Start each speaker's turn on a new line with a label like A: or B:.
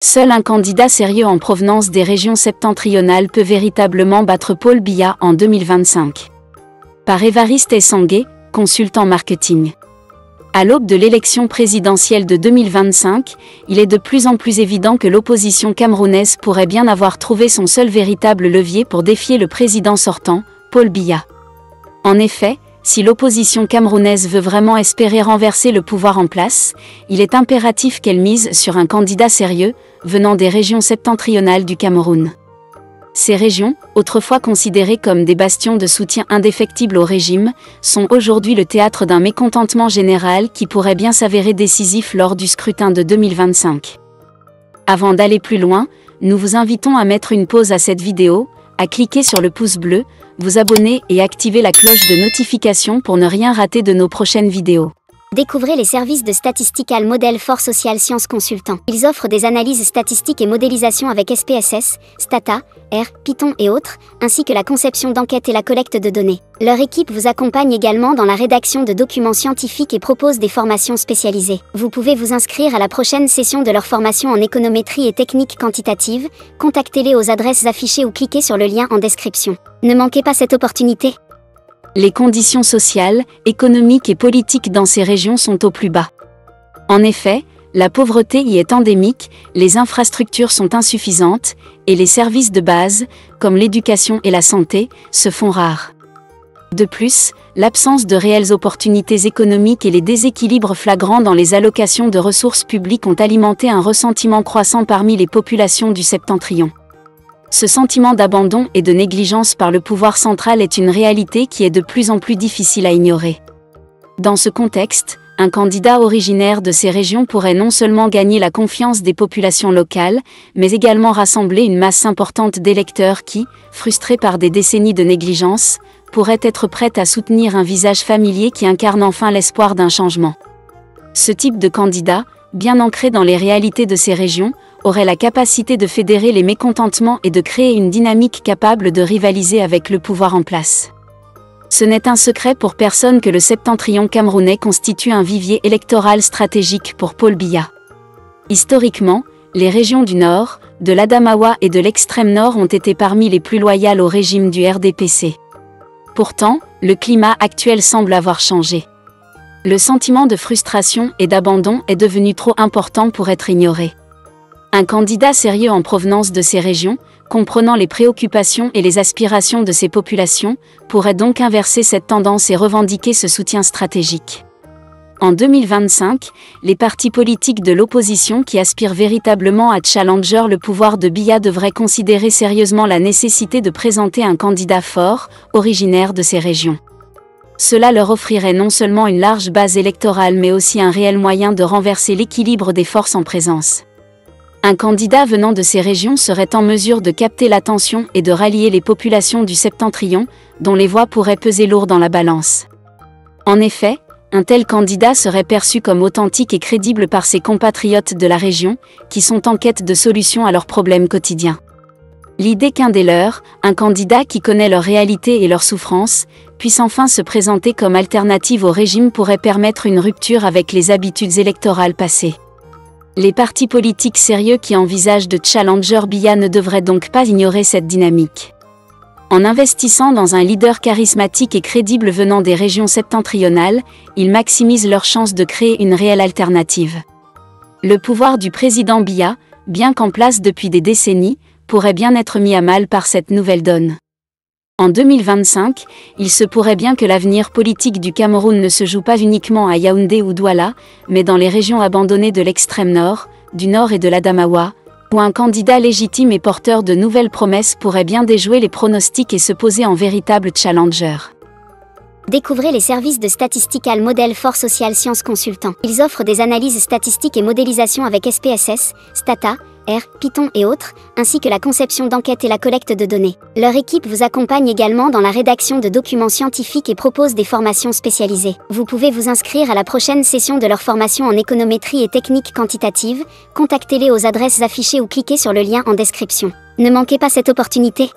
A: Seul un candidat sérieux en provenance des régions septentrionales peut véritablement battre Paul Biya en 2025. Par Évariste Essanguet, consultant marketing. À l'aube de l'élection présidentielle de 2025, il est de plus en plus évident que l'opposition camerounaise pourrait bien avoir trouvé son seul véritable levier pour défier le président sortant, Paul Biya. En effet, si l'opposition camerounaise veut vraiment espérer renverser le pouvoir en place, il est impératif qu'elle mise sur un candidat sérieux, venant des régions septentrionales du Cameroun. Ces régions, autrefois considérées comme des bastions de soutien indéfectibles au régime, sont aujourd'hui le théâtre d'un mécontentement général qui pourrait bien s'avérer décisif lors du scrutin de 2025. Avant d'aller plus loin, nous vous invitons à mettre une pause à cette vidéo, à cliquer sur le pouce bleu, vous abonner et activer la cloche de notification pour ne rien rater de nos prochaines vidéos.
B: Découvrez les services de Statistical Model for Social Science Consultant. Ils offrent des analyses statistiques et modélisation avec SPSS, Stata, R, Python et autres, ainsi que la conception d'enquêtes et la collecte de données. Leur équipe vous accompagne également dans la rédaction de documents scientifiques et propose des formations spécialisées. Vous pouvez vous inscrire à la prochaine session de leur formation en économétrie et techniques quantitatives. Contactez-les aux adresses affichées ou cliquez sur le lien en description. Ne manquez pas cette opportunité.
A: Les conditions sociales, économiques et politiques dans ces régions sont au plus bas. En effet, la pauvreté y est endémique, les infrastructures sont insuffisantes, et les services de base, comme l'éducation et la santé, se font rares. De plus, l'absence de réelles opportunités économiques et les déséquilibres flagrants dans les allocations de ressources publiques ont alimenté un ressentiment croissant parmi les populations du septentrion. Ce sentiment d'abandon et de négligence par le pouvoir central est une réalité qui est de plus en plus difficile à ignorer. Dans ce contexte, un candidat originaire de ces régions pourrait non seulement gagner la confiance des populations locales, mais également rassembler une masse importante d'électeurs qui, frustrés par des décennies de négligence, pourraient être prêts à soutenir un visage familier qui incarne enfin l'espoir d'un changement. Ce type de candidat, bien ancré dans les réalités de ces régions, aurait la capacité de fédérer les mécontentements et de créer une dynamique capable de rivaliser avec le pouvoir en place. Ce n'est un secret pour personne que le septentrion camerounais constitue un vivier électoral stratégique pour Paul Biya. Historiquement, les régions du Nord, de l'Adamawa et de l'extrême Nord ont été parmi les plus loyales au régime du RDPC. Pourtant, le climat actuel semble avoir changé. Le sentiment de frustration et d'abandon est devenu trop important pour être ignoré. Un candidat sérieux en provenance de ces régions, comprenant les préoccupations et les aspirations de ces populations, pourrait donc inverser cette tendance et revendiquer ce soutien stratégique. En 2025, les partis politiques de l'opposition qui aspirent véritablement à challenger le pouvoir de Biya devraient considérer sérieusement la nécessité de présenter un candidat fort, originaire de ces régions. Cela leur offrirait non seulement une large base électorale mais aussi un réel moyen de renverser l'équilibre des forces en présence. Un candidat venant de ces régions serait en mesure de capter l'attention et de rallier les populations du septentrion, dont les voix pourraient peser lourd dans la balance. En effet, un tel candidat serait perçu comme authentique et crédible par ses compatriotes de la région, qui sont en quête de solutions à leurs problèmes quotidiens. L'idée qu'un des leurs, un candidat qui connaît leur réalité et leurs souffrances, puisse enfin se présenter comme alternative au régime pourrait permettre une rupture avec les habitudes électorales passées. Les partis politiques sérieux qui envisagent de challenger Biya ne devraient donc pas ignorer cette dynamique. En investissant dans un leader charismatique et crédible venant des régions septentrionales, ils maximisent leurs chances de créer une réelle alternative. Le pouvoir du président Biya, bien qu'en place depuis des décennies, pourrait bien être mis à mal par cette nouvelle donne. En 2025, il se pourrait bien que l'avenir politique du Cameroun ne se joue pas uniquement à Yaoundé ou Douala, mais dans les régions abandonnées de l'extrême nord, du nord et de l'Adamawa, où un candidat légitime et porteur de nouvelles promesses pourrait bien déjouer les pronostics et se poser en véritable challenger.
B: Découvrez les services de Statistical Model for Social Science Consultant. Ils offrent des analyses statistiques et modélisation avec SPSS, Stata, R, Python et autres, ainsi que la conception d'enquêtes et la collecte de données. Leur équipe vous accompagne également dans la rédaction de documents scientifiques et propose des formations spécialisées. Vous pouvez vous inscrire à la prochaine session de leur formation en économétrie et techniques quantitatives. Contactez-les aux adresses affichées ou cliquez sur le lien en description. Ne manquez pas cette opportunité.